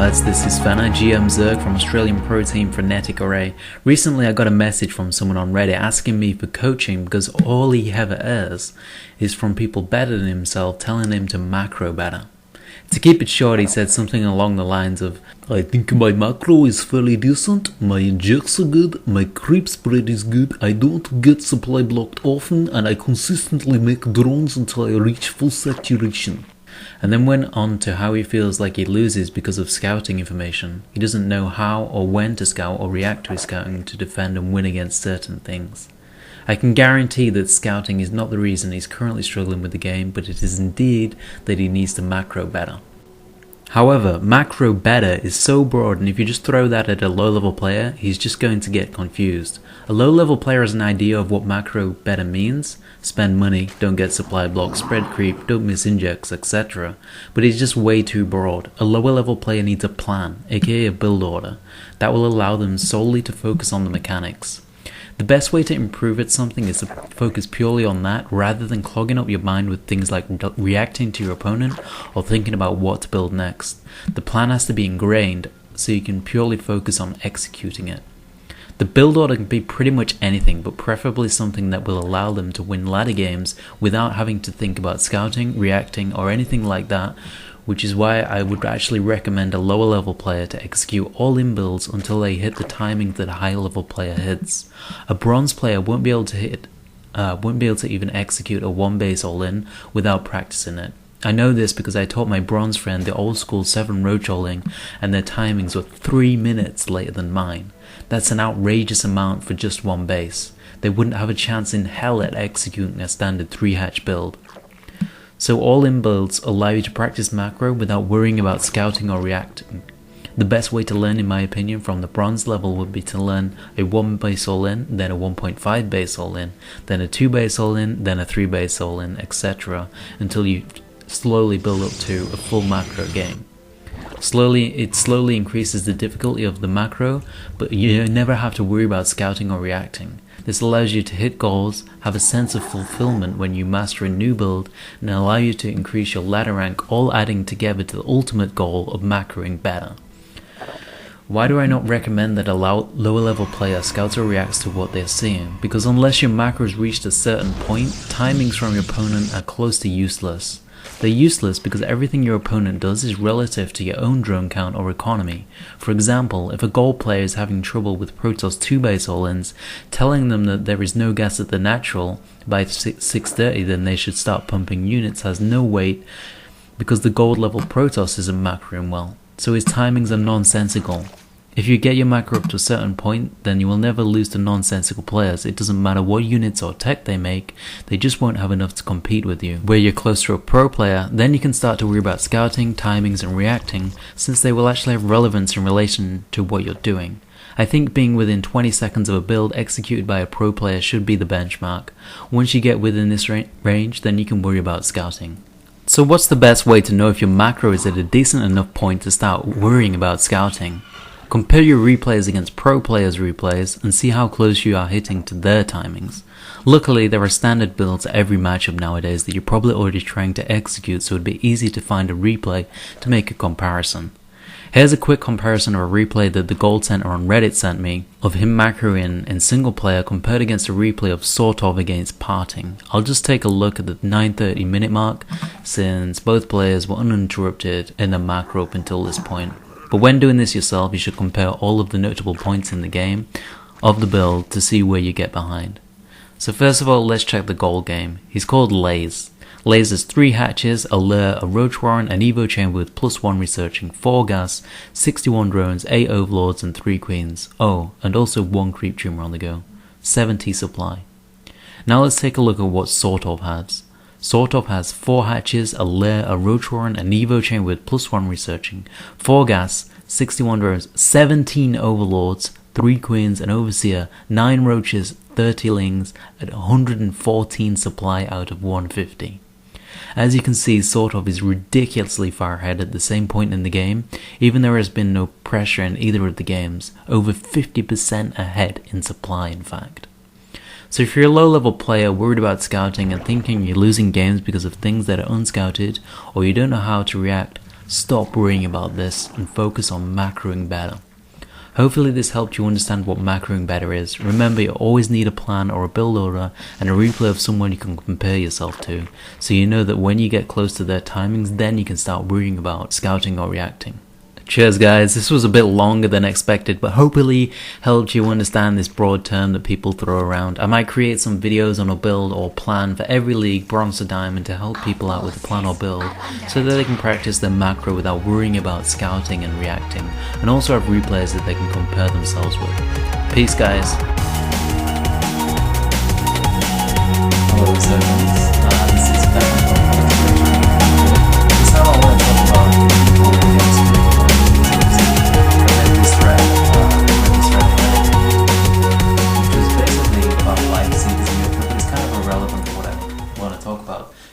lads, this is Fenner, GM Zerg from Australian pro team Frenetic Array. Recently I got a message from someone on Reddit asking me for coaching because all he ever hears is from people better than himself telling him to macro better. To keep it short, he said something along the lines of, I think my macro is fairly decent, my injects are good, my creep spread is good, I don't get supply blocked often, and I consistently make drones until I reach full saturation. And then went on to how he feels like he loses because of scouting information. He doesn't know how or when to scout or react to his scouting to defend and win against certain things. I can guarantee that scouting is not the reason he's currently struggling with the game, but it is indeed that he needs to macro better. However, macro better is so broad, and if you just throw that at a low-level player, he's just going to get confused. A low-level player has an idea of what macro better means: spend money, don't get supply blocks, spread creep, don't miss injects, etc. But it's just way too broad. A lower-level player needs a plan, aka a build order, that will allow them solely to focus on the mechanics. The best way to improve at something is to focus purely on that rather than clogging up your mind with things like reacting to your opponent or thinking about what to build next. The plan has to be ingrained so you can purely focus on executing it. The build order can be pretty much anything, but preferably something that will allow them to win ladder games without having to think about scouting, reacting, or anything like that, which is why I would actually recommend a lower level player to execute all in builds until they hit the timing that a higher level player hits. A bronze player won't be able to even execute a one base all in without practicing it. I know this because I taught my bronze friend the old school 7 roach all-in, and their timings were 3 minutes later than mine. That's an outrageous amount for just one base. They wouldn't have a chance in hell at executing a standard 3-hatch build. So all-in builds allow you to practice macro without worrying about scouting or reacting. The best way to learn, in my opinion, from the bronze level would be to learn a 1 base all-in, then a 1.5 base all-in, then a 2 base all-in, then a 3 base all-in, etc. until you slowly build up to a full macro game. It slowly increases the difficulty of the macro, but you never have to worry about scouting or reacting. This allows you to hit goals, have a sense of fulfillment when you master a new build, and allow you to increase your ladder rank, all adding together to the ultimate goal of macroing better. Why do I not recommend that a lower level player scouts or reacts to what they're seeing? Because unless your macro has reached a certain point, timings from your opponent are close to useless. They're useless because everything your opponent does is relative to your own drone count or economy. For example, if a gold player is having trouble with Protoss 2 base all-ins, telling them that there is no gas at the natural by 6:30, then they should start pumping units has no weight because the gold level Protoss isn't macroing well, so his timings are nonsensical. If you get your macro up to a certain point, then you will never lose to nonsensical players. It doesn't matter what units or tech they make, they just won't have enough to compete with you. Where you're close to a pro player, then you can start to worry about scouting, timings and reacting, since they will actually have relevance in relation to what you're doing. I think being within 20 seconds of a build executed by a pro player should be the benchmark. Once you get within this range, then you can worry about scouting. So what's the best way to know if your macro is at a decent enough point to start worrying about scouting? Compare your replays against pro players' replays and see how close you are hitting to their timings. Luckily, there are standard builds at every matchup nowadays that you're probably already trying to execute, so it'd be easy to find a replay to make a comparison. Here's a quick comparison of a replay that the Gold Center on Reddit sent me of him macroing in single player compared against a replay of sort of against parting. I'll just take a look at the 9:30 minute mark since both players were uninterrupted in their macro up until this point. But when doing this yourself, you should compare all of the notable points in the game of the build to see where you get behind. So first of all, let's check the gold game. He's called Laze. Laze has 3 hatches, a lure, a roach warren, an evo chamber with +1 researching, 4 gas, 61 drones, 8 overlords and 3 queens. Oh, and also 1 creep tumor on the go. 70 supply. Now let's take a look at what Sort of has. Sort of has 4 hatches, a lair, a roach warren, an evo chamber with +1 researching, 4 gas, 61 drones, 17 overlords, 3 queens, an overseer, 9 roaches, 30 lings, and 114 supply out of 150. As you can see, Sort of is ridiculously far ahead at the same point in the game, even though there has been no pressure in either of the games, over 50% ahead in supply in fact. So if you're a low-level player worried about scouting and thinking you're losing games because of things that are unscouted, or you don't know how to react, Stop worrying about this and focus on macroing better. Hopefully this helped you understand what macroing better is. Remember, you always need a plan or a build order and a replay of someone you can compare yourself to, so you know that when you get close to their timings, then you can start worrying about scouting or reacting. Cheers guys, this was a bit longer than expected, but hopefully helped you understand this broad term that people throw around. I might create some videos on a build or plan for every league, bronze to diamond, to help people out with a plan or build, so that they can practice their macro without worrying about scouting and reacting, and also have replays that they can compare themselves with. Peace guys. Hello Zerg, this is Fenner. This is how I want to talk about